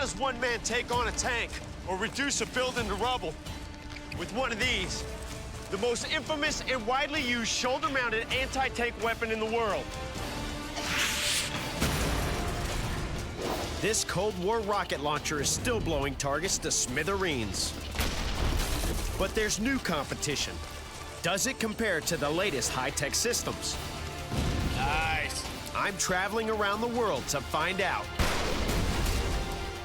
does one man take on a tank or reduce a building to rubble? With one of these, the most infamous and widely used shoulder-mounted anti-tank weapon in the world. This Cold War rocket launcher is still blowing targets to smithereens. But there's new competition. Does it compare to the latest high-tech systems? Nice. I'm traveling around the world to find out.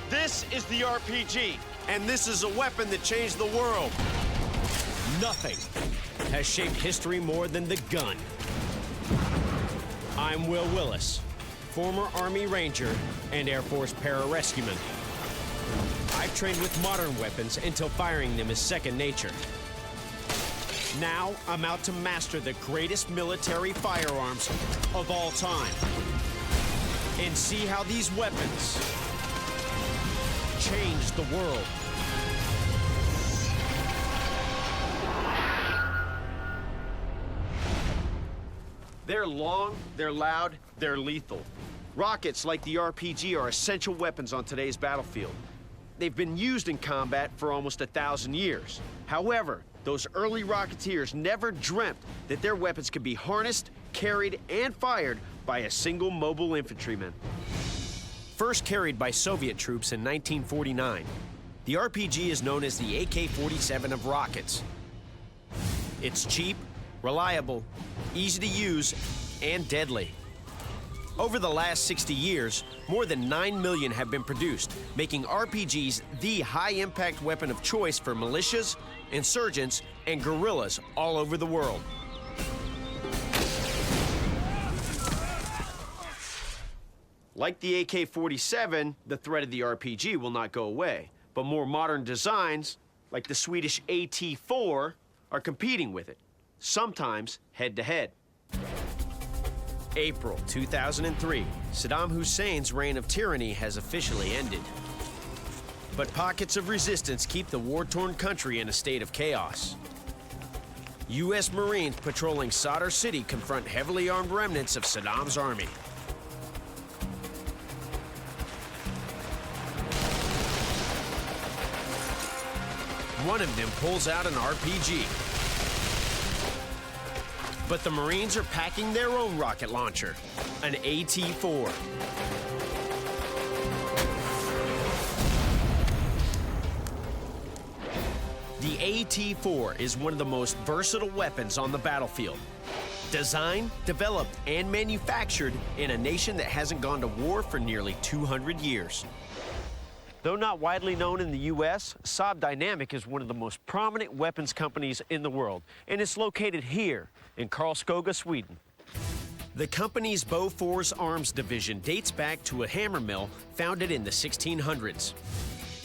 This is the RPG. And this is a weapon that changed the world. Nothing has shaped history more than the gun. I'm Wil Willis, former Army Ranger and Air Force pararescueman. I've trained with modern weapons until firing them is second nature. Now, I'm out to master the greatest military firearms of all time and see how these weapons change the world. They're long, they're loud, they're lethal. Rockets like the RPG are essential weapons on today's battlefield. They've been used in combat for almost 1,000 years. However, those early Rocketeers never dreamt that their weapons could be harnessed, carried, and fired by a single mobile infantryman. First carried by Soviet troops in 1949, the RPG is known as the AK-47 of rockets. It's cheap, reliable, easy to use, and deadly. Over the last 60 years, more than 9 million have been produced, making RPGs the high-impact weapon of choice for militias, insurgents, and guerrillas all over the world. Like the AK-47, the threat of the RPG will not go away, but more modern designs, like the Swedish AT4, are competing with it, sometimes head-to-head. April 2003, Saddam Hussein's reign of tyranny has officially ended. But pockets of resistance keep the war-torn country in a state of chaos. U.S. Marines patrolling Sadr City confront heavily armed remnants of Saddam's army. One of them pulls out an RPG. But the Marines are packing their own rocket launcher, an AT4. The AT4 is one of the most versatile weapons on the battlefield. Designed, developed, and manufactured in a nation that hasn't gone to war for nearly 200 years. Though not widely known in the U.S., Saab Dynamic is one of the most prominent weapons companies in the world, and it's located here in Karlskoga, Sweden. The company's Bofors Arms Division dates back to a hammer mill founded in the 1600s.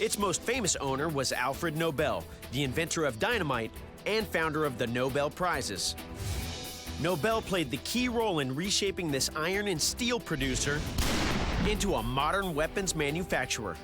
Its most famous owner was Alfred Nobel, the inventor of dynamite and founder of the Nobel Prizes. Nobel played the key role in reshaping this iron and steel producer into a modern weapons manufacturer.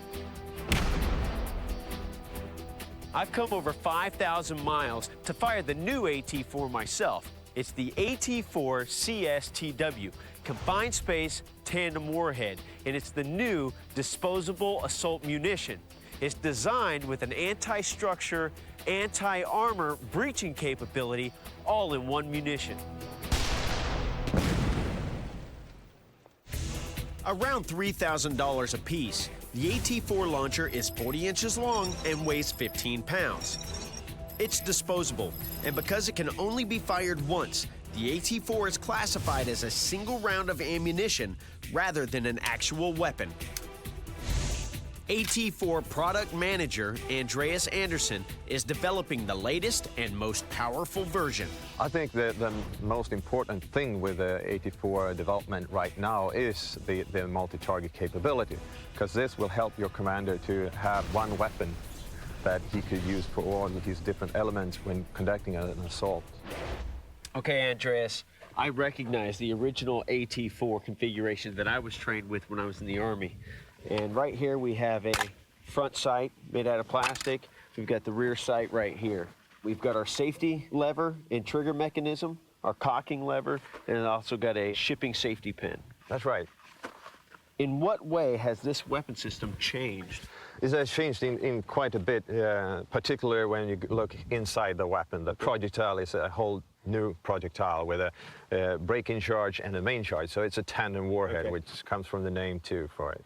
I've come over 5,000 miles to fire the new AT4 myself. It's the AT4 CSTW, Confined Space Tandem Warhead, and it's the new disposable assault munition. It's designed with an anti-structure, anti-armor breaching capability, all in one munition. Around $3,000 a piece, the AT4 launcher is 40 inches long and weighs 15 pounds. It's disposable, and because it can only be fired once, the AT4 is classified as a single round of ammunition rather than an actual weapon. AT4 product manager Andreas Andersson is developing the latest and most powerful version. I think the most important thing with the AT4 development right now is the multi-target capability, because this will help your commander to have one weapon that he could use for all of his different elements when conducting an assault. Okay, Andreas, I recognize the original AT4 configuration that I was trained with when I was in the Army. And right here we have a front sight made out of plastic. We've got the rear sight right here. We've got our safety lever and trigger mechanism, our cocking lever, and it also got a shipping safety pin. That's right. In what way has this weapon system changed? It has changed in quite a bit, particularly when you look inside the weapon. The projectile is a whole new projectile with a break-in charge and a main charge. So it's a tandem warhead, which comes from the name too for it.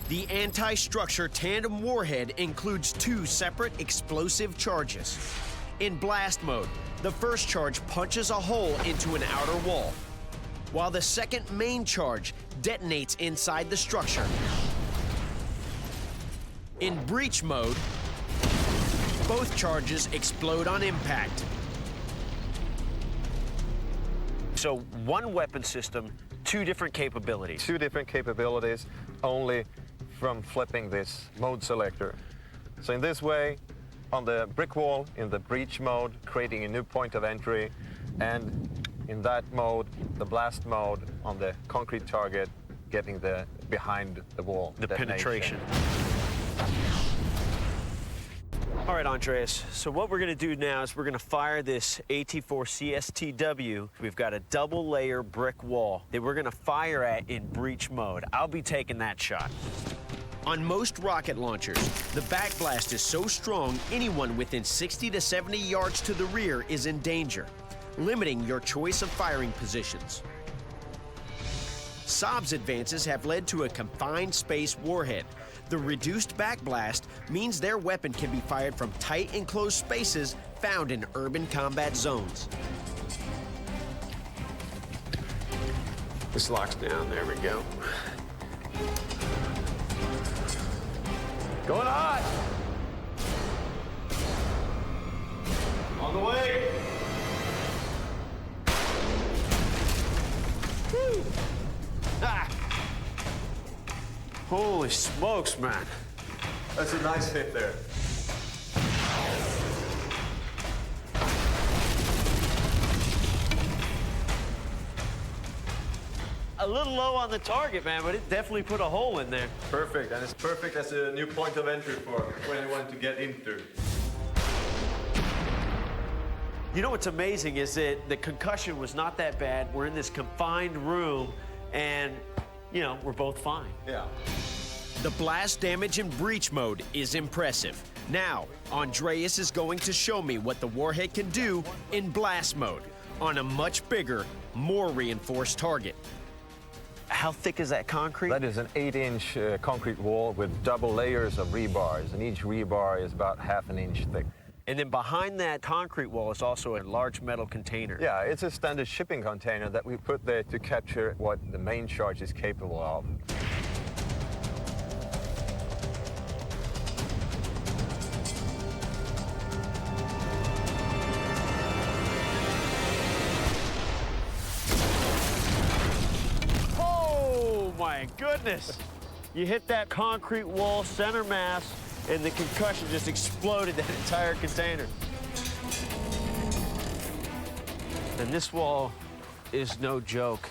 The anti-structure tandem warhead includes 2 separate explosive charges. In blast mode, the first charge punches a hole into an outer wall, while the second main charge detonates inside the structure. In breach mode, both charges explode on impact. So 1 weapon system, 2 different capabilities. 2 different capabilities only from flipping this mode selector. So in this way, on the brick wall, in the breach mode, creating a new point of entry, and in that mode, the blast mode on the concrete target, getting the behind the wall. The penetration. All right, Andreas, so what we're gonna do now is we're gonna fire this AT4 CSTW. We've got a double layer brick wall that we're gonna fire at in breach mode. I'll be taking that shot. On most rocket launchers, the backblast is so strong, anyone within 60 to 70 yards to the rear is in danger, limiting your choice of firing positions. Saab's advances have led to a confined space warhead. The reduced backblast means their weapon can be fired from tight enclosed spaces found in urban combat zones. This locks down. There we go. Going hot. On the way. Woo. Ah. Holy smokes, man. That's a nice hit there. A little low on the target, man, but it definitely put a hole in there. Perfect, and it's perfect as a new point of entry for anyone to get into. You know what's amazing is that the concussion was not that bad. We're in this confined room, and, you know, we're both fine. Yeah. The blast damage in breach mode is impressive. Now, Andreas is going to show me what the warhead can do in blast mode on a much bigger, more reinforced target. How thick is that concrete? That is an 8-inch concrete wall with double layers of rebars, and each rebar is about ½ an inch thick. And then behind that concrete wall is also a large metal container. Yeah, it's a standard shipping container that we put there to capture what the main charge is capable of. My goodness. You hit that concrete wall center mass and the concussion just exploded that entire container. And this wall is no joke.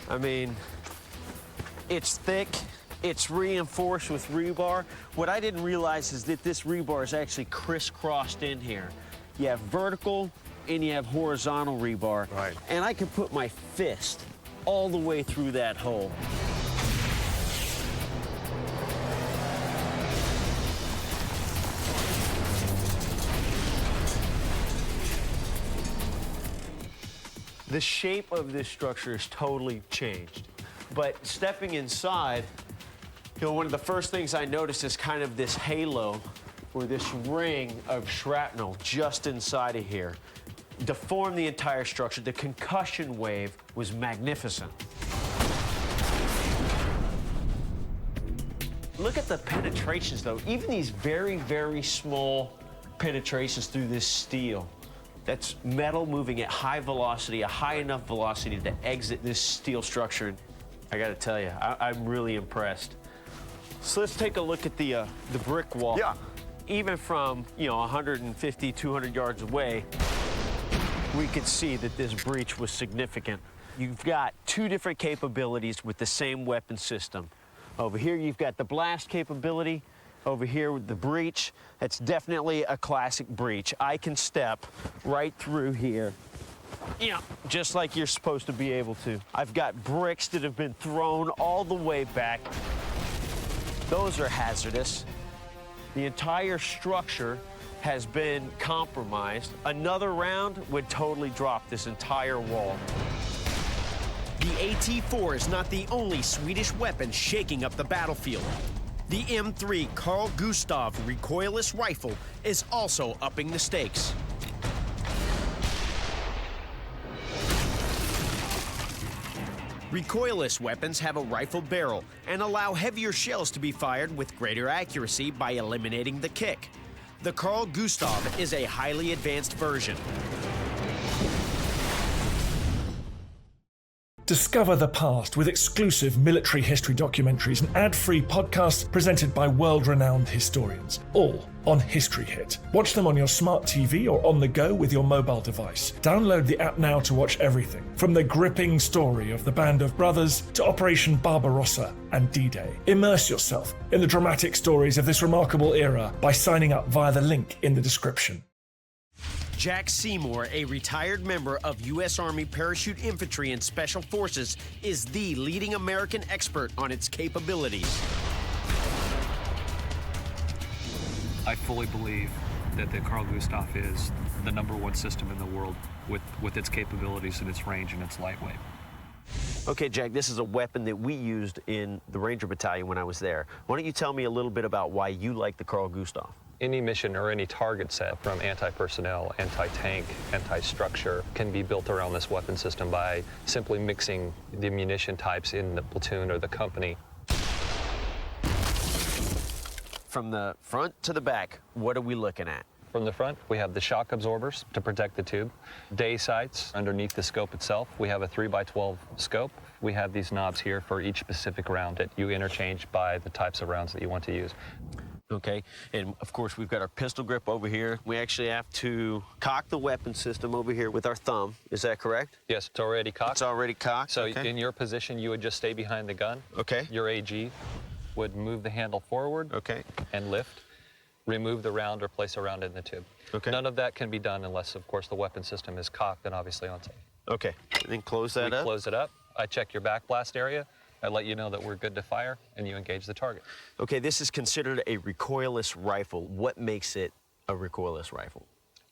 I mean, it's thick, it's reinforced with rebar. What I didn't realize is that this rebar is actually crisscrossed in here. You have vertical and you have horizontal rebar. Right. And I can put my fist all the way through that hole. The shape of this structure is totally changed. But stepping inside, you know, one of the first things I noticed is kind of this halo or this ring of shrapnel just inside of here. Deformed the entire structure. The concussion wave was magnificent. Look at the penetrations, though. Even these very, very small penetrations through this steel. That's metal moving at high velocity, a high enough velocity to exit this steel structure. I gotta tell you, I'm really impressed. So let's take a look at the brick wall. Yeah. Even from, you know, 150, 200 yards away, we could see that this breach was significant. You've got 2 different capabilities with the same weapon system. Over here, you've got the blast capability. Over here with the breach, that's definitely a classic breach. I can step right through here Yeah, just like you're supposed to be able to. I've got bricks that have been thrown all the way back. Those are hazardous. The entire structure has been compromised. Another round would totally drop this entire wall. The AT4 is not the only Swedish weapon shaking up the battlefield. The M3 Carl Gustaf recoilless rifle is also upping the stakes. Recoilless weapons have a rifle barrel and allow heavier shells to be fired with greater accuracy by eliminating the kick. The Carl Gustaf is a highly advanced version. Discover the past with exclusive military history documentaries and ad-free podcasts presented by world-renowned historians, all on History Hit. Watch them on your smart TV or on the go with your mobile device. Download the app now to watch everything, from the gripping story of the Band of Brothers to Operation Barbarossa and D-Day. Immerse yourself in the dramatic stories of this remarkable era by signing up via the link in the description. Jack Seymour, a retired member of U.S. Army Parachute Infantry and Special Forces, is the leading American expert on its capabilities. I fully believe that the Carl Gustaf is the #1 system in the world with its capabilities and its range and its lightweight. Okay, Jack, this is a weapon that we used in the Ranger Battalion when I was there. Why don't you tell me a little bit about why you like the Carl Gustaf? Any mission or any target set, from anti-personnel, anti-tank, anti-structure, can be built around this weapon system by simply mixing the munition types in the platoon or the company. From the front to the back, what are we looking at? From the front, we have the shock absorbers to protect the tube. Day sights underneath the scope itself. We have a 3x12 scope. We have these knobs here for each specific round that you interchange by the types of rounds that you want to use. Okay, and of course we've got our pistol grip over here. We actually have to cock the weapon system over here with our thumb. Is that correct? Yes, it's already cocked. It's already cocked. So okay. in your position, you would just stay behind the gun. Okay. Your AG would move the handle forward. Okay. And lift, remove the round or place a round in the tube. Okay. None of that can be done unless, of course, the weapon system is cocked and obviously on safe. Okay, and then close that We up. close it up. I check your back blast area. I let you know that we're good to fire, and you engage the target. Okay, this is considered a recoilless rifle. What makes it a recoilless rifle?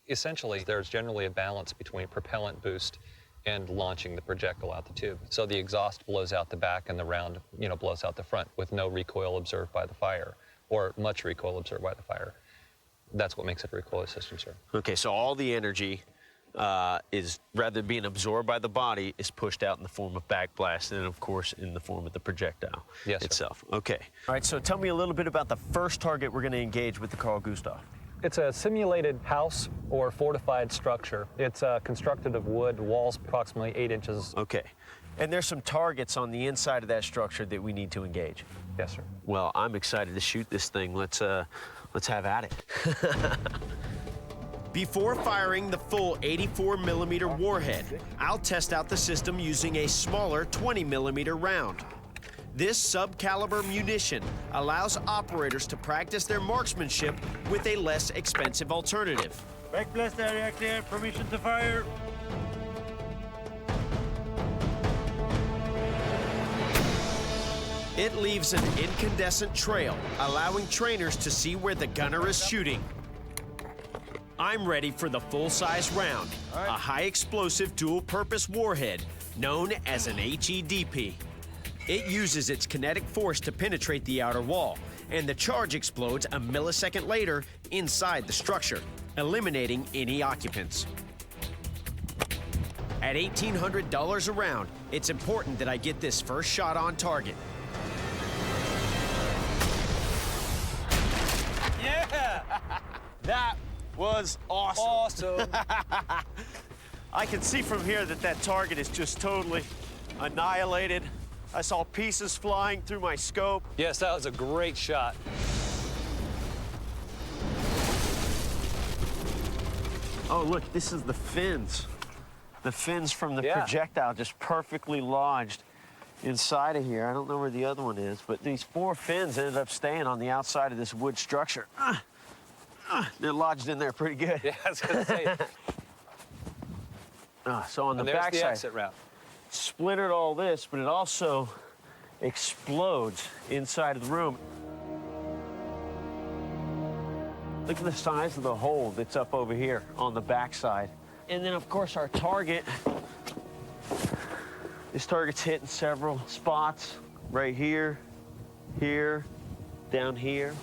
Essentially, there's generally a balance between propellant boost and launching the projectile out the tube. So the exhaust blows out the back and the round, blows out the front with no recoil observed by the fire, or much recoil observed by the fire. That's what makes it a recoilless system, sir. Okay, so all the energy is, rather than being absorbed by the body, is pushed out in the form of backblast and, of course, in the form of the projectile itself. Okay. All right, so tell me a little bit about the first target we're going to engage with the Carl Gustaf. It's a simulated house or fortified structure. It's constructed of wood, walls approximately 8 inches. Okay. And there's some targets on the inside of that structure that we need to engage. Yes, sir. Well, I'm excited to shoot this thing. Let's have at it. Before firing the full 84mm warhead, I'll test out the system using a smaller 20mm round. This sub-caliber munition allows operators to practice their marksmanship with a less expensive alternative. Backblast area clear, permission to fire. It leaves an incandescent trail, allowing trainers to see where the gunner is shooting. I'm ready for the full-size round, a high-explosive dual-purpose warhead known as an HEDP. It uses its kinetic force to penetrate the outer wall, and the charge explodes a millisecond later inside the structure, eliminating any occupants. At $1,800 a round, it's important that I get this first shot on target. Yeah! That was awesome. Awesome. I can see from here that that target is just totally annihilated. I saw pieces flying through my scope. Yes, that was a great shot. Oh, look, this is the fins. The fins from the Yeah. projectile just perfectly lodged inside of here. I don't know where the other one is, but these 4 fins ended up staying on the outside of this wood structure. They're lodged in there pretty good. Yeah, I was gonna say. So on the And there's back the side, exit route. splintered all this, but it also explodes inside of the room. Look at the size of the hole that's up over here on the back side. And then, of course, our target. This target's hitting several spots right here, here, down here.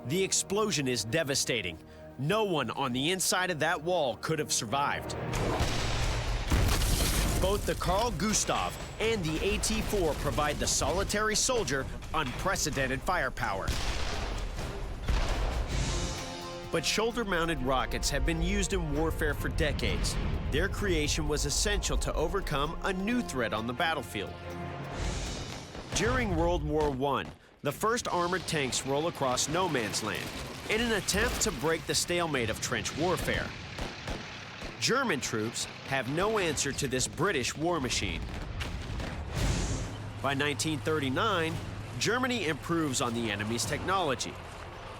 The explosion is devastating. No one on the inside of that wall could have survived. Both the Carl Gustaf and the AT4 provide the solitary soldier unprecedented firepower. But shoulder-mounted rockets have been used in warfare for decades. Their creation was essential to overcome a new threat on the battlefield. During World War I, the first armored tanks roll across no man's land in an attempt to break the stalemate of trench warfare. German troops have no answer to this British war machine. By 1939, Germany improves on the enemy's technology.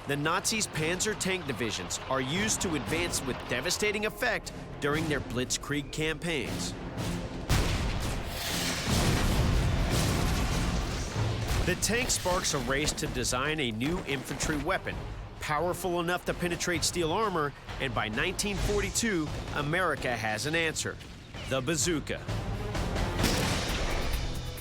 The Nazis' Panzer tank divisions are used to advance with devastating effect during their Blitzkrieg campaigns. The tank sparks a race to design a new infantry weapon, powerful enough to penetrate steel armor, and by 1942, America has an answer: the bazooka.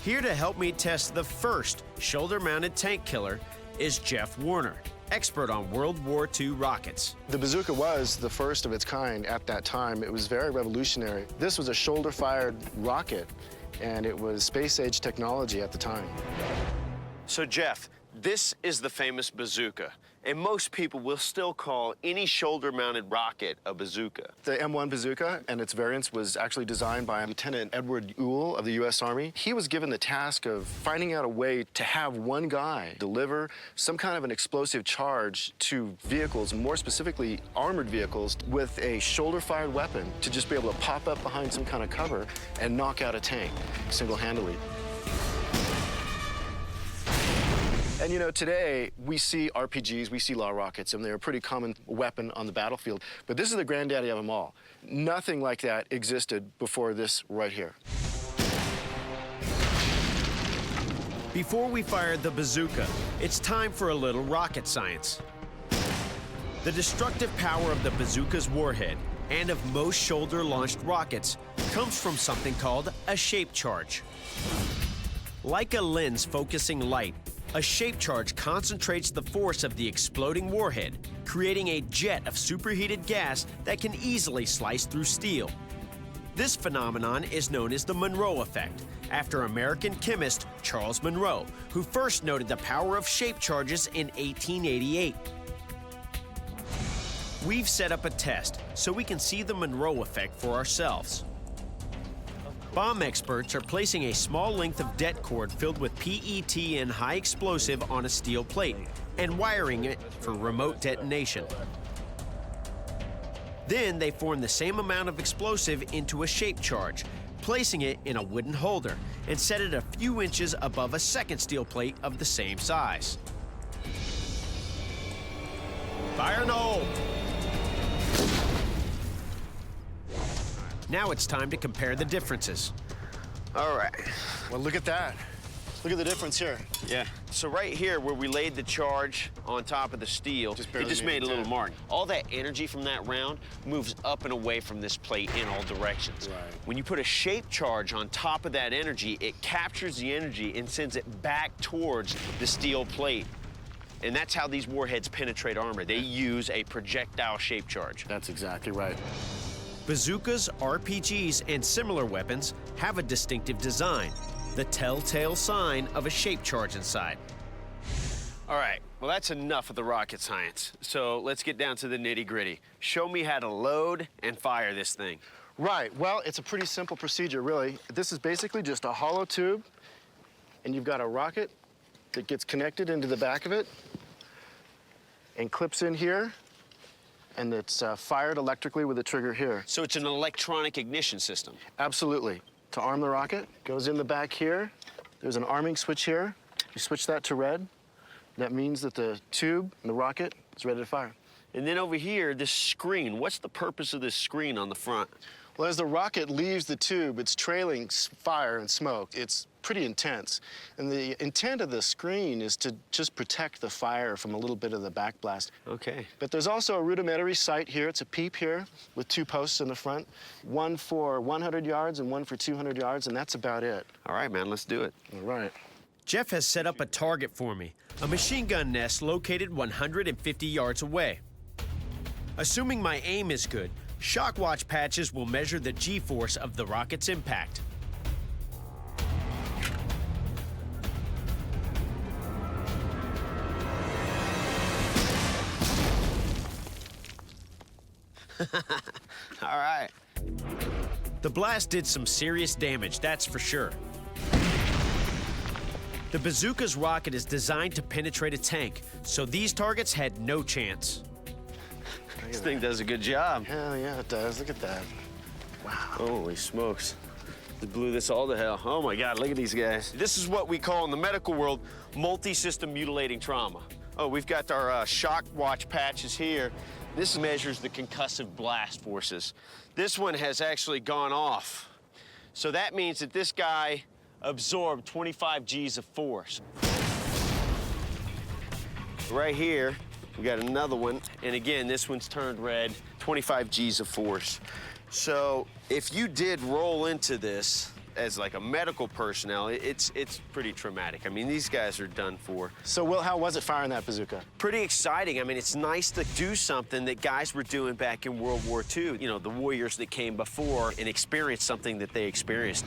Here to help me test the first shoulder-mounted tank killer is Jeff Warner, expert on World War II rockets. The bazooka was the first of its kind at that time. It was very revolutionary. This was a shoulder-fired rocket, and it was space-age technology at the time. So, Jeff, this is the famous bazooka, and most people will still call any shoulder-mounted rocket a bazooka. The M1 bazooka and its variants was actually designed by Lieutenant Edward Ewell of the U.S. Army. He was given the task of finding out a way to have one guy deliver some kind of an explosive charge to vehicles, more specifically armored vehicles, with a shoulder-fired weapon to just be able to pop up behind some kind of cover and knock out a tank single-handedly. And you know, today we see RPGs, we see law rockets, and they're a pretty common weapon on the battlefield. But this is the granddaddy of them all. Nothing like that existed before this right here. Before we fire the bazooka, it's time for a little rocket science. The destructive power of the bazooka's warhead and of most shoulder-launched rockets comes from something called a shape charge. Like a lens focusing light, a shape charge concentrates the force of the exploding warhead, creating a jet of superheated gas that can easily slice through steel. This phenomenon is known as the Monroe effect, after American chemist Charles Monroe, who first noted the power of shape charges in 1888. We've set up a test so we can see the Monroe effect for ourselves. Bomb experts are placing a small length of det cord filled with PET and high explosive on a steel plate and wiring it for remote detonation. Then they form the same amount of explosive into a shape charge, placing it in a wooden holder and set it a few inches above a second steel plate of the same size. Fire in the hole! Now it's time to compare the differences. All right. Well, look at that. Look at the difference here. Yeah. So right here, where we laid the charge on top of the steel, it just made a little mark. All that energy from that round moves up and away from this plate in all directions. Right. When you put a shape charge on top of that energy, it captures the energy and sends it back towards the steel plate. And that's how these warheads penetrate armor. They use a projectile shape charge. That's exactly right. Bazookas, RPGs, and similar weapons have a distinctive design, the telltale sign of a shape charge inside. All right, well, that's enough of the rocket science. So let's get down to the nitty-gritty. Show me how to load and fire this thing. Right, well, it's a pretty simple procedure, really. This is basically just a hollow tube, and you've got a rocket that gets connected into the back of it and clips in here, and it's fired electrically with a trigger here. So it's an electronic ignition system. Absolutely. To arm the rocket, goes in the back here. There's an arming switch here. You switch that to red. That means that the tube and the rocket is ready to fire. And then over here, this screen. What's the purpose of this screen on the front? Well, as the rocket leaves the tube, it's trailing fire and smoke. It's pretty intense. And the intent of the screen is to just protect the fire from a little bit of the backblast. Okay. But there's also a rudimentary sight here. It's a peep here with 2 posts in the front, one for 100 yards and one for 200 yards, and that's about it. All right, man, let's do it. All right. Jeff has set up a target for me, a machine gun nest located 150 yards away. Assuming my aim is good, shock watch patches will measure the G-force of the rocket's impact. All right. The blast did some serious damage, that's for sure. The Bazooka's rocket is designed to penetrate a tank, so these targets had no chance. This thing does a good job. Hell yeah, it does. Look at that. Wow. Holy smokes. They blew this all to hell. Oh my God, look at these guys. This is what we call in the medical world multi-system mutilating trauma. Oh, we've got our shock watch patches here. This measures the concussive blast forces. This one has actually gone off. So that means that this guy absorbed 25 Gs of force. Right here, we got another one, and again, this one's turned red, 25 Gs of force. So if you did roll into this as like a medical personnel, it's pretty traumatic. I mean, these guys are done for. So, Will, how was it firing that bazooka? Pretty exciting. I mean, it's nice to do something that guys were doing back in World War II. You know, the warriors that came before and experienced something that they experienced.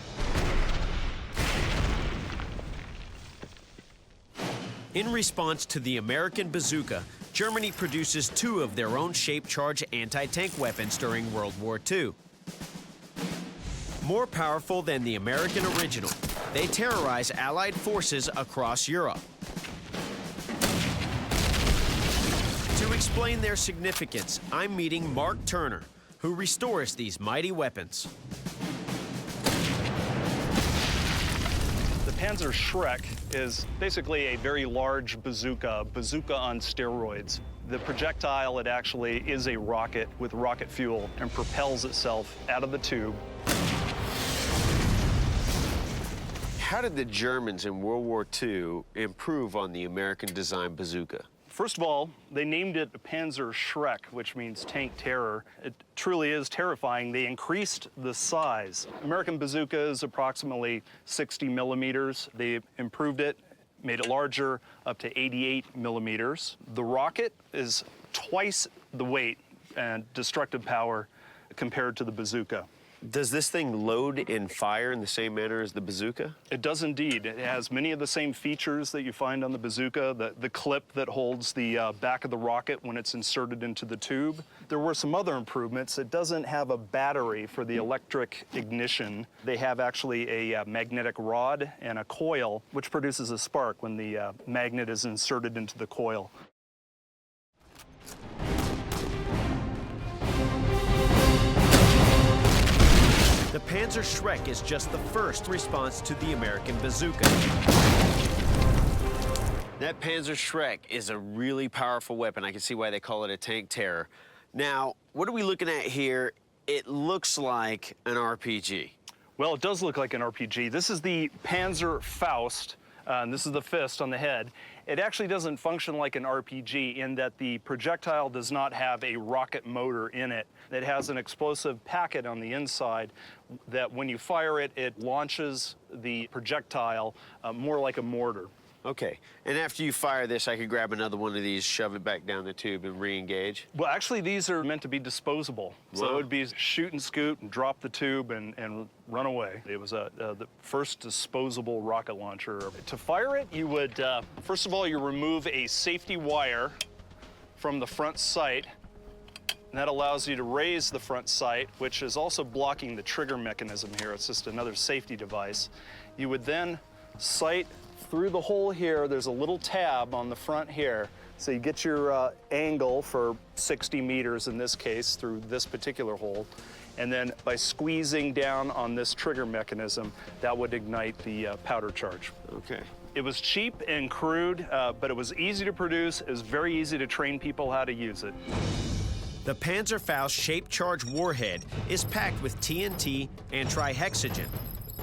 In response to the American bazooka, Germany produces 2 of their own shape-charge anti-tank weapons during World War II. More powerful than the American original, they terrorize Allied forces across Europe. To explain their significance, I'm meeting Mark Turner, who restores these mighty weapons. The Panzerschreck is basically a very large bazooka on steroids. The projectile, it actually is a rocket with rocket fuel and propels itself out of the tube. How did the Germans in World War II improve on the American-designed bazooka? First of all, they named it Panzerschreck, which means tank terror. It truly is terrifying. They increased the size. American bazooka is approximately 60 millimeters. They improved it, made it larger, up to 88 millimeters. The rocket is twice the weight and destructive power compared to the bazooka. Does this thing load and fire in the same manner as the bazooka? It does indeed. It has many of the same features that you find on the bazooka, the clip that holds the back of the rocket when it's inserted into the tube. There were some other improvements. It doesn't have a battery for the electric ignition. They have actually a magnetic rod and a coil, which produces a spark when the magnet is inserted into the coil. The Panzerschreck is just the first response to the American bazooka. That Panzerschreck is a really powerful weapon. I can see why they call it a tank terror. Now, what are we looking at here? It looks like an RPG. Well, it does look like an RPG. This is the Panzerfaust, and this is the fist on the head. It actually doesn't function like an RPG in that the projectile does not have a rocket motor in it. It has an explosive packet on the inside that when you fire it, it launches the projectile more like a mortar. Okay, and after you fire this, I could grab another one of these, shove it back down the tube, and re-engage? Well, actually, these are meant to be disposable. So it would be shoot and scoot and drop the tube and run away. It was the first disposable rocket launcher. To fire it, you would, first of all, you remove a safety wire from the front sight. And that allows you to raise the front sight, which is also blocking the trigger mechanism here. It's just another safety device. You would then sight through the hole here. There's a little tab on the front here. So you get your angle for 60 meters in this case through this particular hole. And then by squeezing down on this trigger mechanism, that would ignite the powder charge. Okay. It was cheap and crude, but it was easy to produce. It was very easy to train people how to use it. The Panzerfaust shaped charge warhead is packed with TNT and trihexogen.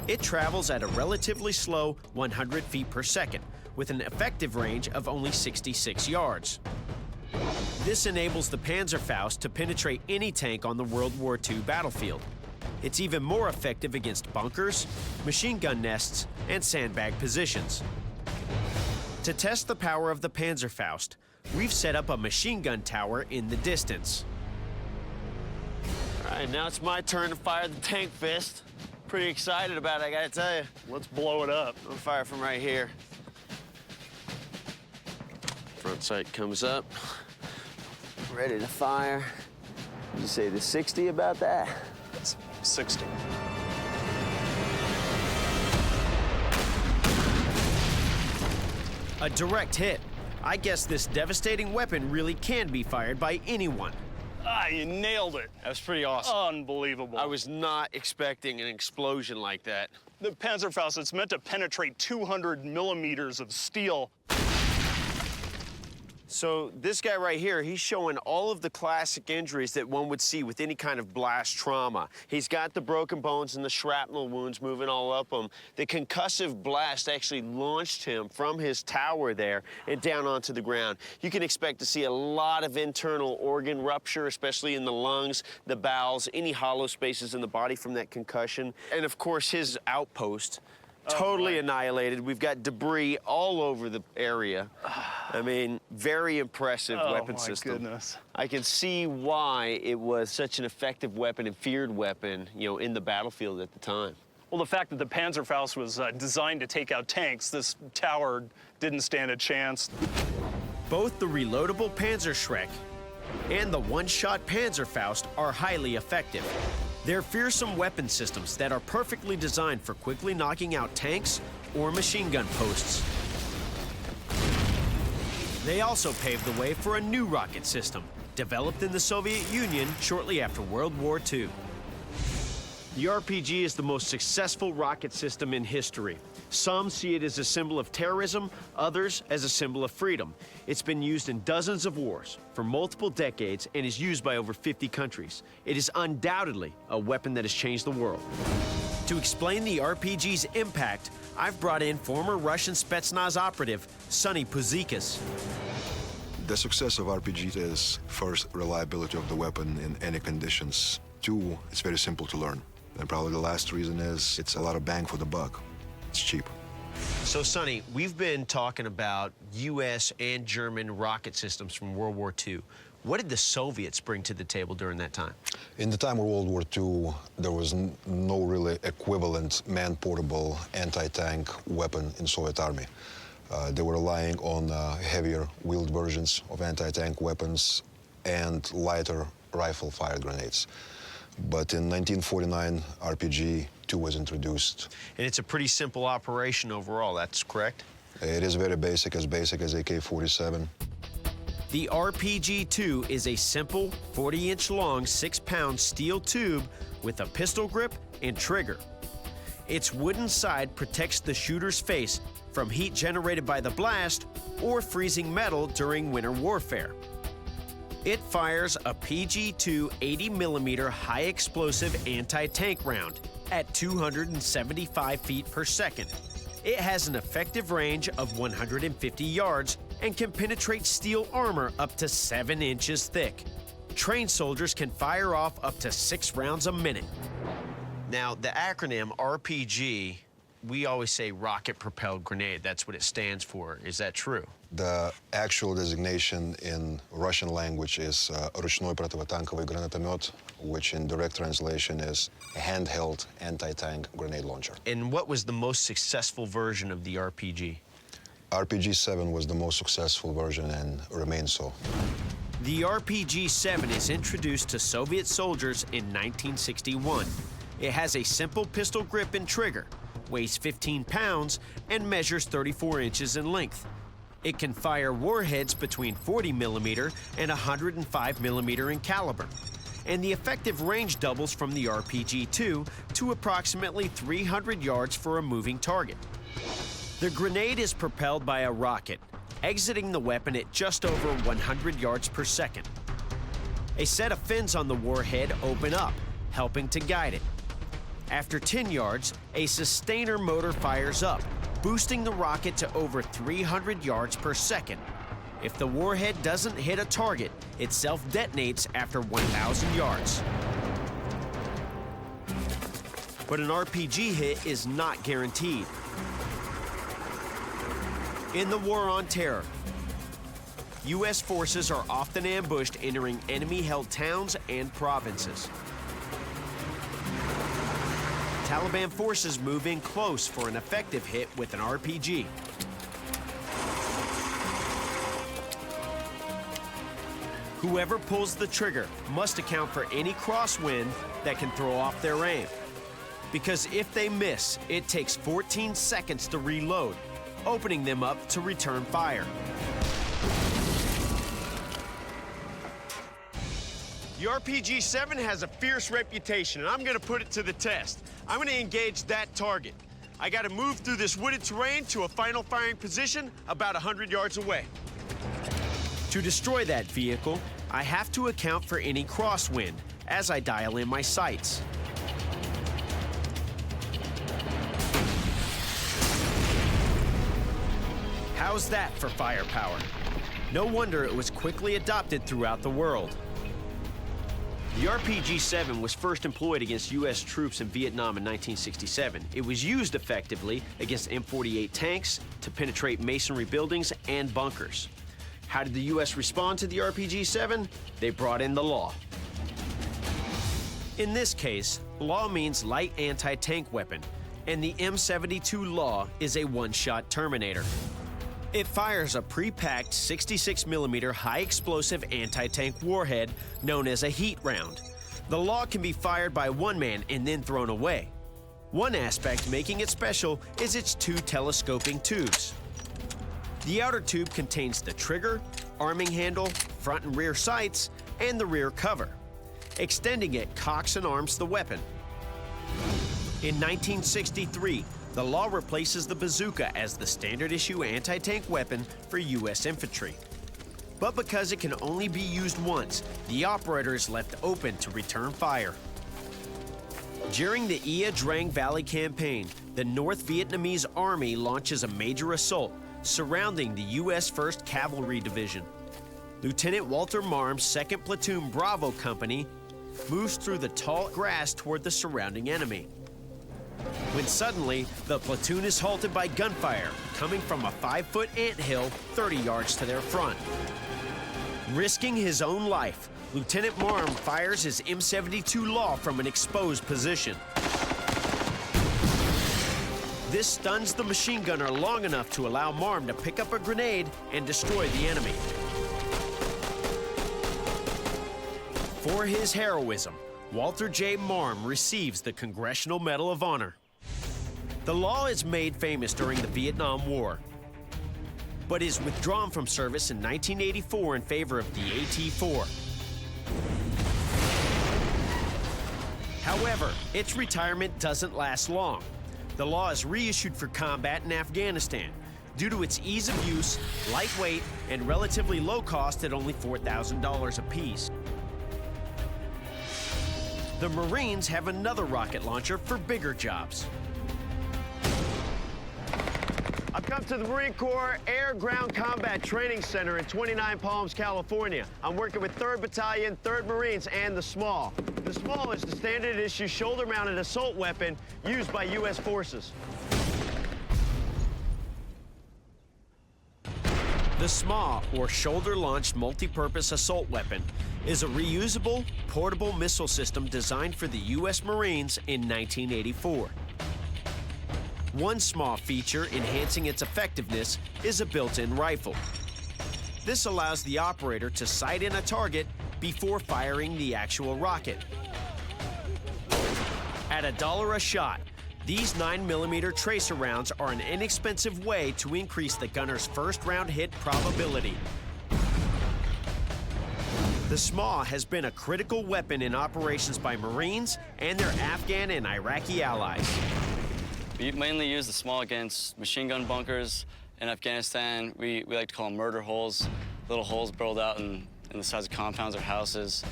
It travels at a relatively slow 100 feet per second, with an effective range of only 66 yards. This enables the Panzerfaust to penetrate any tank on the World War II battlefield. It's even more effective against bunkers, machine gun nests, and sandbag positions. To test the power of the Panzerfaust, we've set up a machine gun tower in the distance. All right, now it's my turn to fire the tank fist. Pretty excited about it, I gotta tell you. Let's blow it up. I'm gonna fire from right here. Front sight comes up. Ready to fire. Did you say the 60 about that? That's 60. A direct hit. I guess this devastating weapon really can be fired by anyone. Ah, you nailed it. That was pretty awesome. Unbelievable. I was not expecting an explosion like that. The Panzerfaust, it's meant to penetrate 200 millimeters of steel. So this guy right here, he's showing all of the classic injuries that one would see with any kind of blast trauma. He's got the broken bones and the shrapnel wounds moving all up him. The concussive blast actually launched him from his tower there and down onto the ground. You can expect to see a lot of internal organ rupture, especially in the lungs, the bowels, any hollow spaces in the body from that concussion. And of course, his outpost, totally annihilated. We've got debris all over the area. I mean, very impressive weapon system. Oh, my goodness. I can see why it was such an effective weapon and feared weapon, you know, in the battlefield at the time. Well, the fact that the Panzerfaust was designed to take out tanks, this tower didn't stand a chance. Both the reloadable Panzerschreck and the one-shot Panzerfaust are highly effective. They're fearsome weapon systems that are perfectly designed for quickly knocking out tanks or machine gun posts. They also paved the way for a new rocket system, developed in the Soviet Union shortly after World War II. The RPG is the most successful rocket system in history. Some see it as a symbol of terrorism, others as a symbol of freedom. It's been used in dozens of wars for multiple decades and is used by over 50 countries. It is undoubtedly a weapon that has changed the world. To explain the RPG's impact, I've brought in former Russian Spetsnaz operative, Sonny Puzikas. The success of RPG is, first, reliability of the weapon in any conditions. Two, it's very simple to learn. And probably the last reason is it's a lot of bang for the buck. It's cheap. So, Sonny, we've been talking about U.S. and German rocket systems from World War II. What did the Soviets bring to the table during that time? In the time of World War II, there was no really equivalent man-portable anti-tank weapon in Soviet Army. They were relying on heavier wheeled versions of anti-tank weapons and lighter rifle-fired grenades. But in 1949, RPG-2 was introduced. And it's a pretty simple operation overall, that's correct? It is very basic as AK-47. The RPG-2 is a simple 40-inch long 6-pound steel tube with a pistol grip and trigger. Its wooden side protects the shooter's face from heat generated by the blast or freezing metal during winter warfare. It fires a PG-2 80mm high-explosive anti-tank round at 275 feet per second. It has an effective range of 150 yards and can penetrate steel armor up to 7 inches thick. Trained soldiers can fire off up to 6 rounds a minute. Now, the acronym RPG, we always say rocket-propelled grenade. That's what it stands for. Is that true? The actual designation in Russian language is ручной противотанковый гранатомет, which in direct translation is a handheld anti-tank grenade launcher. And what was the most successful version of the RPG? RPG-7 was the most successful version and remains so. The RPG-7 is introduced to Soviet soldiers in 1961. It has a simple pistol grip and trigger, weighs 15 pounds, and measures 34 inches in length. It can fire warheads between 40mm and 105mm in caliber. And the effective range doubles from the RPG-2 to approximately 300 yards for a moving target. The grenade is propelled by a rocket, exiting the weapon at just over 100 yards per second. A set of fins on the warhead open up, helping to guide it. After 10 yards, a sustainer motor fires up, boosting the rocket to over 300 yards per second. If the warhead doesn't hit a target, it self-detonates after 1,000 yards. But an RPG hit is not guaranteed. In the War on Terror, U.S. forces are often ambushed entering enemy-held towns and provinces. Taliban forces move in close for an effective hit with an RPG. Whoever pulls the trigger must account for any crosswind that can throw off their aim. Because if they miss, it takes 14 seconds to reload, opening them up to return fire. The RPG-7 has a fierce reputation, and I'm gonna put it to the test. I'm gonna engage that target. I gotta move through this wooded terrain to a final firing position about 100 yards away. To destroy that vehicle, I have to account for any crosswind as I dial in my sights. How's that for firepower? No wonder it was quickly adopted throughout the world. The RPG-7 was first employed against U.S. troops in Vietnam in 1967. It was used effectively against M48 tanks to penetrate masonry buildings and bunkers. How did the U.S. respond to the RPG-7? They brought in the law. In this case, law means light anti-tank weapon, and the M72 law is a one-shot terminator. It fires a pre-packed 66mm high-explosive anti-tank warhead known as a heat round. The law can be fired by one man and then thrown away. One aspect making it special is its two telescoping tubes. The outer tube contains the trigger, arming handle, front and rear sights, and the rear cover. Extending it cocks and arms the weapon. In 1963, the law replaces the bazooka as the standard issue anti-tank weapon for U.S. infantry. But because it can only be used once, the operator is left open to return fire. During the Ia Drang Valley campaign, the North Vietnamese Army launches a major assault surrounding the U.S. 1st Cavalry Division. Lieutenant Walter Marm's 2nd Platoon Bravo Company moves through the tall grass toward the surrounding enemy. When suddenly, the platoon is halted by gunfire coming from a 5-foot anthill 30 yards to their front. Risking his own life, Lieutenant Marm fires his M72 Law from an exposed position. This stuns the machine gunner long enough to allow Marm to pick up a grenade and destroy the enemy. For his heroism, Walter J. Marm receives the Congressional Medal of Honor. The law is made famous during the Vietnam War, but is withdrawn from service in 1984 in favor of the AT4. However, its retirement doesn't last long. The law is reissued for combat in Afghanistan due to its ease of use, lightweight, and relatively low cost at only $4,000 apiece. The Marines have another rocket launcher for bigger jobs. I've come to the Marine Corps Air-Ground Combat Training Center in 29 Palms, California. I'm working with 3rd Battalion, 3rd Marines, and the SMAW. The SMAW is the standard-issue shoulder-mounted assault weapon used by U.S. forces. The SMAW, or Shoulder-Launched Multi-Purpose Assault Weapon, is a reusable, portable missile system designed for the U.S. Marines in 1984. One SMAW feature enhancing its effectiveness is a built-in rifle. This allows the operator to sight in a target before firing the actual rocket. At $1 a shot, these 9mm tracer rounds are an inexpensive way to increase the gunner's first round hit probability. The SMAW has been a critical weapon in operations by Marines and their Afghan and Iraqi allies. We mainly use the SMAW against machine gun bunkers. In Afghanistan, we like to call them murder holes, little holes burrowed out in the sides of compounds or houses.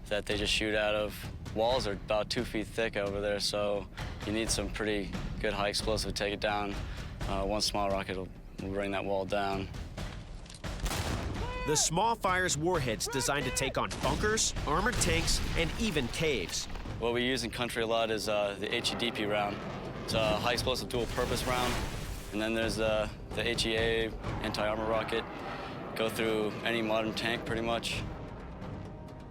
that they just shoot out of. Walls are about 2 feet thick over there, so you need some pretty good high explosive to take it down. One small rocket will bring that wall down. The SMAW fires warheads designed to take on bunkers, armored tanks, and even caves. What we use in country a lot is the HEDP round. It's a high explosive dual purpose round. And then there's the HEA anti-armor rocket. Go through any modern tank pretty much.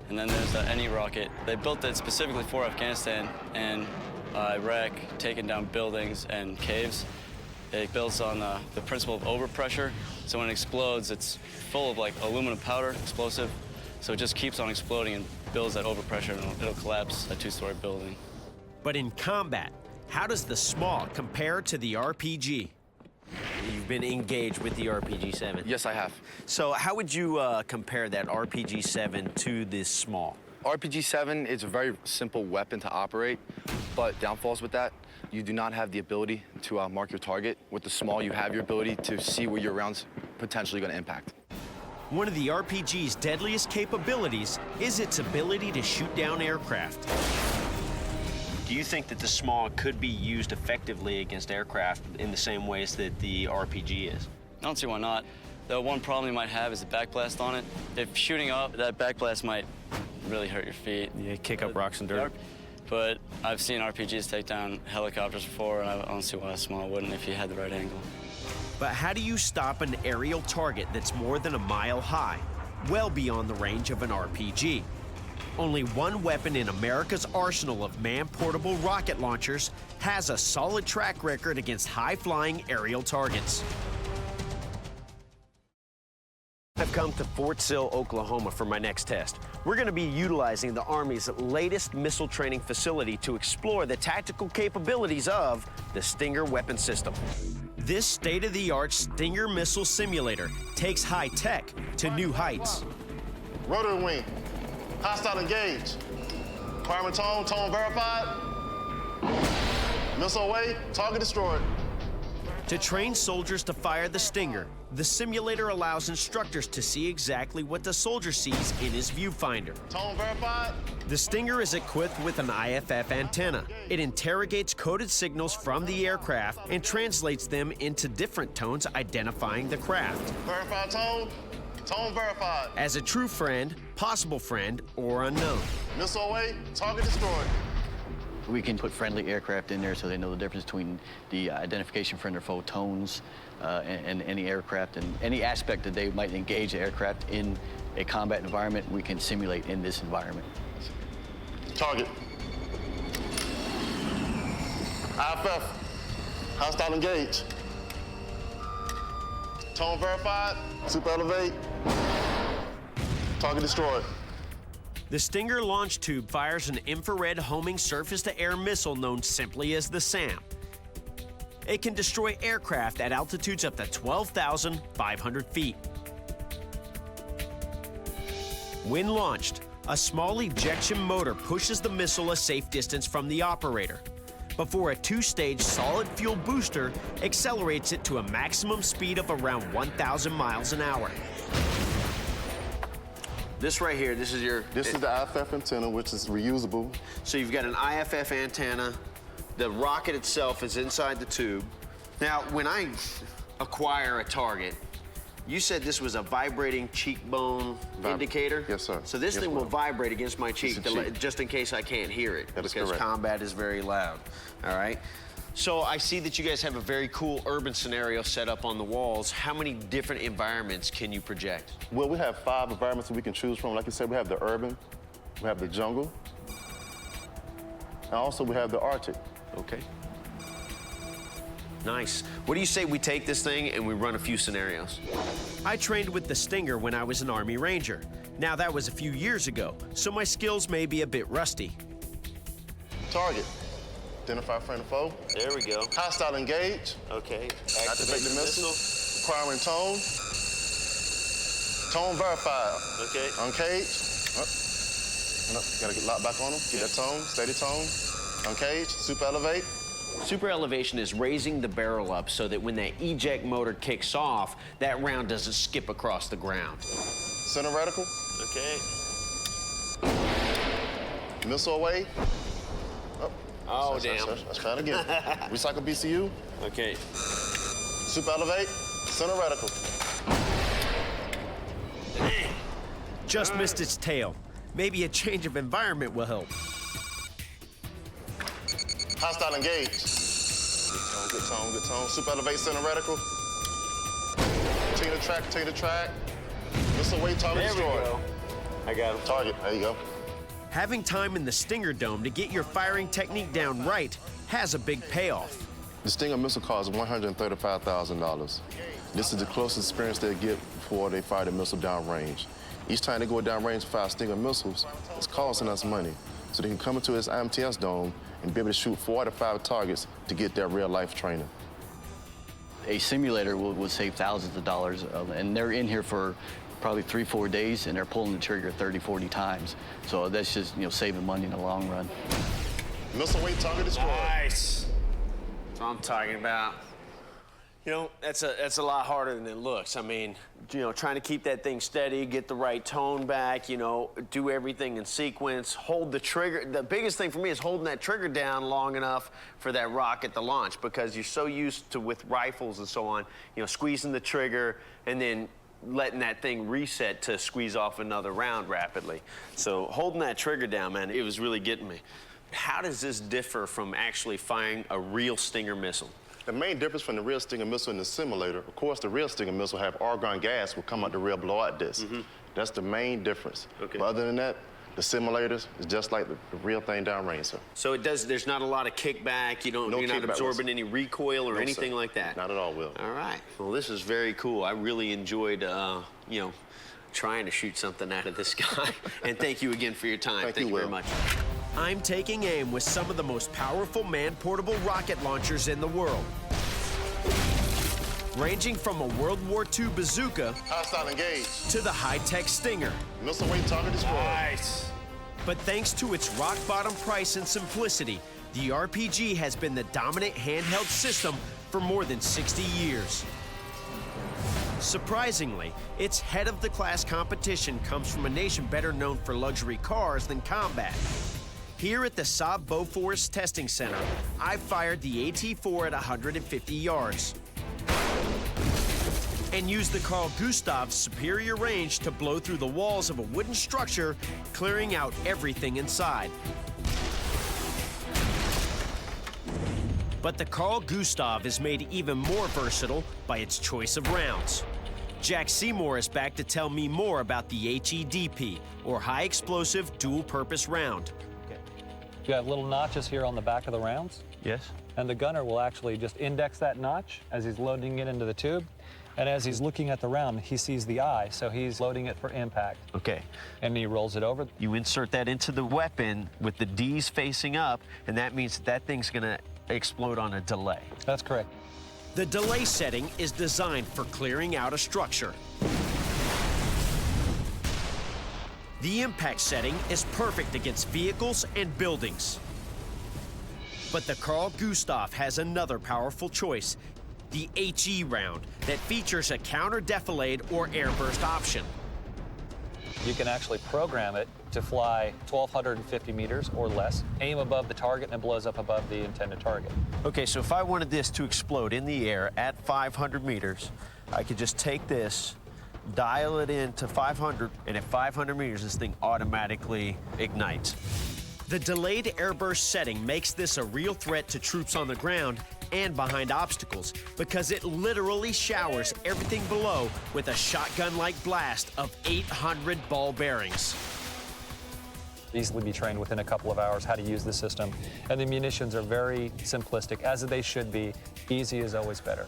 And then there's the NE rocket. They built it specifically for Afghanistan and Iraq, taking down buildings and caves. It builds on the principle of overpressure. So when it explodes, it's full of like aluminum powder, explosive. So it just keeps on exploding and builds that overpressure, and it'll collapse a 2-story building. But in combat, how does the SMAW compare to the RPG? You've been engaged with the RPG-7. Yes, I have. So how would you compare that RPG-7 to this SMAW? RPG-7 is a very simple weapon to operate, but downfalls with that, you do not have the ability to mark your target. With the SMAW, you have your ability to see where your round's potentially going to impact. One of the RPG's deadliest capabilities is its ability to shoot down aircraft. Do you think that the SMAW could be used effectively against aircraft in the same ways that the RPG is? I don't see why not. The one problem you might have is the backblast on it. If shooting up, that backblast might really hurt your feet. Yeah, kick up rocks and dirt. But I've seen RPGs take down helicopters before, and I don't see why a SMAW wouldn't if you had the right angle. But how do you stop an aerial target that's more than a mile high, well beyond the range of an RPG? Only one weapon in America's arsenal of man-portable rocket launchers has a solid track record against high-flying aerial targets. I've come to Fort Sill, Oklahoma for my next test. We're going to be utilizing the Army's latest missile training facility to explore the tactical capabilities of the Stinger weapon system. This state-of-the-art Stinger missile simulator takes high-tech to new heights. Rotary wing, hostile engage. Fireman tone, tone verified. Missile away, target destroyed. To train soldiers to fire the Stinger, the simulator allows instructors to see exactly what the soldier sees in his viewfinder. Tone verified. The Stinger is equipped with an IFF antenna. It interrogates coded signals from the aircraft and translates them into different tones identifying the craft. Verified tone, tone verified. As a true friend, possible friend, or unknown. Missile away, target destroyed. We can put friendly aircraft in there so they know the difference between the identification friend or foe tones and any aircraft, and any aspect that they might engage the aircraft in a combat environment, we can simulate in this environment. Target. IFF, hostile engage. Tone verified, super elevate. Target destroyed. The Stinger launch tube fires an infrared homing surface-to-air missile known simply as the SAM. It can destroy aircraft at altitudes up to 12,500 feet. When launched, a small ejection motor pushes the missile a safe distance from the operator, before a 2-stage solid fuel booster accelerates it to a maximum speed of around 1,000 miles an hour. This right here, this is the IFF antenna, which is reusable. So you've got an IFF antenna. The rocket itself is inside the tube. Now, when I acquire a target, you said this was a vibrating cheekbone indicator? Yes, sir. So this thing will vibrate against my cheek, just in case I can't hear it. That is because correct. Combat is very loud. All right? So I see that you guys have a very cool urban scenario set up on the walls. How many different environments can you project? Well, we have 5 environments that we can choose from. Like you said, we have the urban, we have the jungle, and also we have the Arctic. Okay. Nice. What do you say we take this thing and we run a few scenarios? I trained with the Stinger when I was an Army Ranger. Now that was a few years ago, so my skills may be a bit rusty. Target. Identify friend or foe. There we go. Hostile engage. Okay. Activate the missile. Requiring tone. Tone verified. Okay. Uncaged. Gotta get locked back on them. Get that tone. Steady tone. Uncaged. Super elevate. Super elevation is raising the barrel up so that when that eject motor kicks off, that round doesn't skip across the ground. Center reticle. Okay. Missile away. Oh, damn. Let's try it again. Recycle BCU. Okay. Super elevate. Center reticle. Just missed its tail. Maybe a change of environment will help. Hostile engage. Good tone, good tone. Super elevate, center reticle. Continue to track. Missile away, target destroyed. Go. I got him. Target, there you go. Having time in the Stinger dome to get your firing technique down right has a big payoff. The Stinger missile costs $135,000. This is the closest experience they get before they fire the missile downrange. Each time they go downrange to fire Stinger missiles, it's costing us money. So they can come into this IMTS dome and be able to shoot 4 out of 5 targets to get their real-life training. A simulator would save thousands of dollars, and they're in here for probably 3-4 days, and they're pulling the trigger 30-40 times. So that's just, saving money in the long run. Missile weight target destroyed. Nice. That's what I'm talking about. That's a lot harder than it looks. I mean, trying to keep that thing steady, get the right tone back, do everything in sequence, hold the trigger. The biggest thing for me is holding that trigger down long enough for that rocket to launch, because you're so used to, with rifles and so on, squeezing the trigger and then letting that thing reset to squeeze off another round rapidly. So holding that trigger down, man, it was really getting me. How does this differ from actually firing a real Stinger missile? The main difference from the real Stinger missile and the simulator, of course, the real Stinger missile have argon gas will come out the real blowout disc. That's the main difference. Okay. But other than that, the simulators is just like the real thing downrange, sir. So there's not a lot of kickback, you're not absorbing any recoil or anything like that? Not at all, Will. All right, well, this is very cool. I really enjoyed, trying to shoot something out of this guy. And thank you again for your time. Thank you very much. I'm taking aim with some of the most powerful man-portable rocket launchers in the world. Ranging from a World War II Bazooka hostile engage to the high-tech Stinger. Missile weight target destroyed. Nice. But thanks to its rock-bottom price and simplicity, the RPG has been the dominant handheld system for more than 60 years. Surprisingly, its head-of-the-class competition comes from a nation better known for luxury cars than combat. Here at the Saab Bofors Testing Center, I fired the AT4 at 150 yards and used the Gustaf's superior range to blow through the walls of a wooden structure, clearing out everything inside. But the Gustaf is made even more versatile by its choice of rounds. Jack Seymour is back to tell me more about the HEDP, or High Explosive Dual Purpose Round. You have little notches here on the back of the rounds. Yes. And the gunner will actually just index that notch as he's loading it into the tube. And as he's looking at the round, he sees the eye, so he's loading it for impact. Okay. And he rolls it over. You insert that into the weapon with the D's facing up, and that means that thing's gonna explode on a delay. That's correct. The delay setting is designed for clearing out a structure. The impact setting is perfect against vehicles and buildings. But the Gustaf has another powerful choice, the HE round, that features a counter-defilade or airburst option. You can actually program it to fly 1,250 meters or less, aim above the target, and it blows up above the intended target. Okay, so if I wanted this to explode in the air at 500 meters, I could just take this, dial it in to 500, and at 500 meters, this thing automatically ignites. The delayed airburst setting makes this a real threat to troops on the ground and behind obstacles, because it literally showers everything below with a shotgun-like blast of 800 ball bearings. Easily be trained within a couple of hours how to use the system. And the munitions are very simplistic, as they should be. Easy is always better.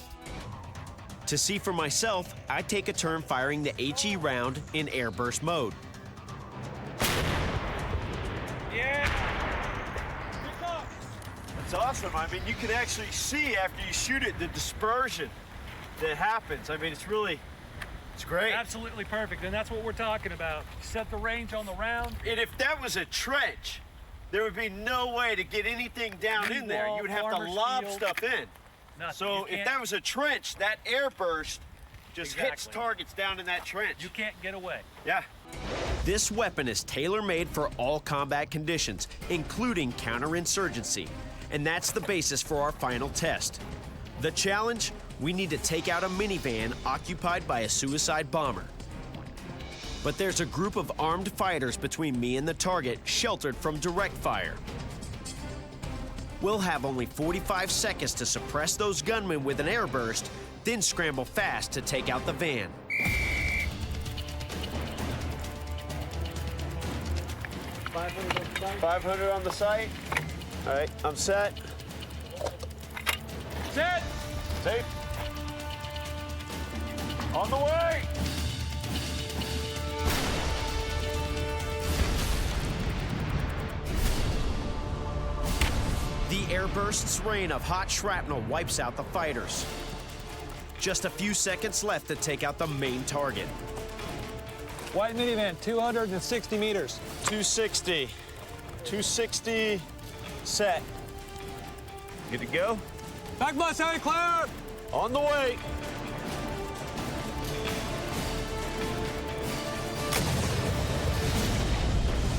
To see for myself, I take a turn firing the HE round in airburst mode. It's awesome. I mean, you can actually see after you shoot it the dispersion that happens. I mean, it's great. Absolutely perfect, and that's what we're talking about. Set the range on the round. And if that was a trench, there would be no way to get anything down in there. You would have to lob stuff in. Nothing. So if that was a trench, that air burst just hits targets down in that trench. You can't get away. Yeah. This weapon is tailor-made for all combat conditions, including counterinsurgency. And that's the basis for our final test. The challenge? We need to take out a minivan occupied by a suicide bomber. But there's a group of armed fighters between me and the target, sheltered from direct fire. We'll have only 45 seconds to suppress those gunmen with an airburst, then scramble fast to take out the van. $500 on the site. All right, I'm set. Set! Safe. On the way! The airburst's rain of hot shrapnel wipes out the fighters. Just a few seconds left to take out the main target. White minivan, 260 meters. 260. 260. Set. Good to go? Back bus, heavy clear! On the way.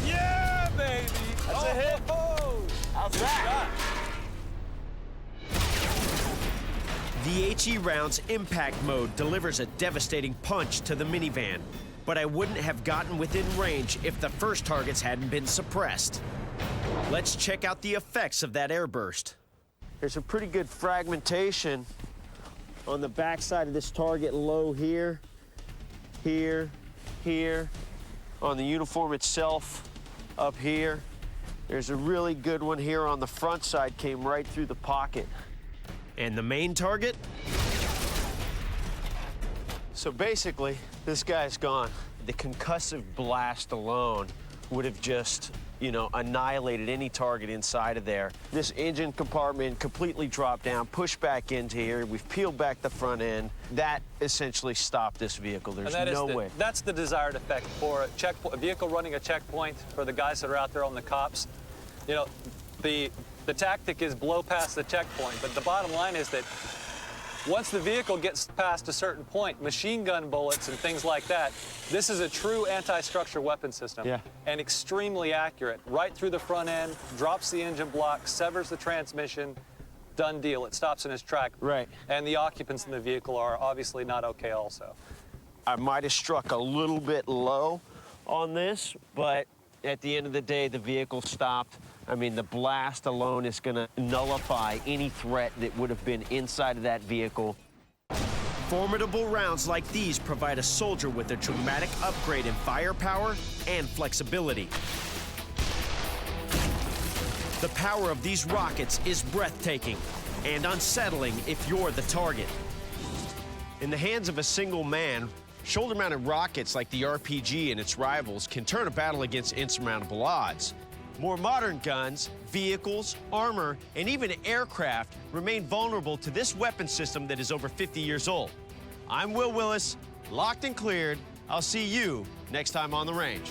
Yeah, baby! That's a hit. How's that? The HE round's impact mode delivers a devastating punch to the minivan, but I wouldn't have gotten within range if the first targets hadn't been suppressed. Let's check out the effects of that airburst. There's a pretty good fragmentation on the backside of this target, low here, here, here. On the uniform itself, up here. There's a really good one here on the front side, came right through the pocket. And the main target? So basically, this guy's gone. The concussive blast alone would have just, you know, annihilated any target inside of there. This engine compartment completely dropped down, pushed back into here. We've peeled back the front end. That essentially stopped this vehicle. There's no way. That's the desired effect for a vehicle running a checkpoint, for the guys that are out there on the cops. You know, the tactic is blow past the checkpoint, but the bottom line is that once the vehicle gets past a certain point, machine gun bullets and things like that, this is a true anti-structure weapon system. Yeah. And extremely accurate. Right through the front end, drops the engine block, severs the transmission, done deal. It stops in its track. Right. And the occupants in the vehicle are obviously not okay also. I might have struck a little bit low on this, but at the end of the day, the vehicle stopped. I mean, the blast alone is going to nullify any threat that would have been inside of that vehicle. Formidable rounds like these provide a soldier with a dramatic upgrade in firepower and flexibility. The power of these rockets is breathtaking and unsettling if you're the target. In the hands of a single man, shoulder-mounted rockets like the RPG and its rivals can turn a battle against insurmountable odds. More modern guns, vehicles, armor, and even aircraft remain vulnerable to this weapon system that is over 50 years old. I'm Wil Willis, locked and cleared. I'll see you next time on the range.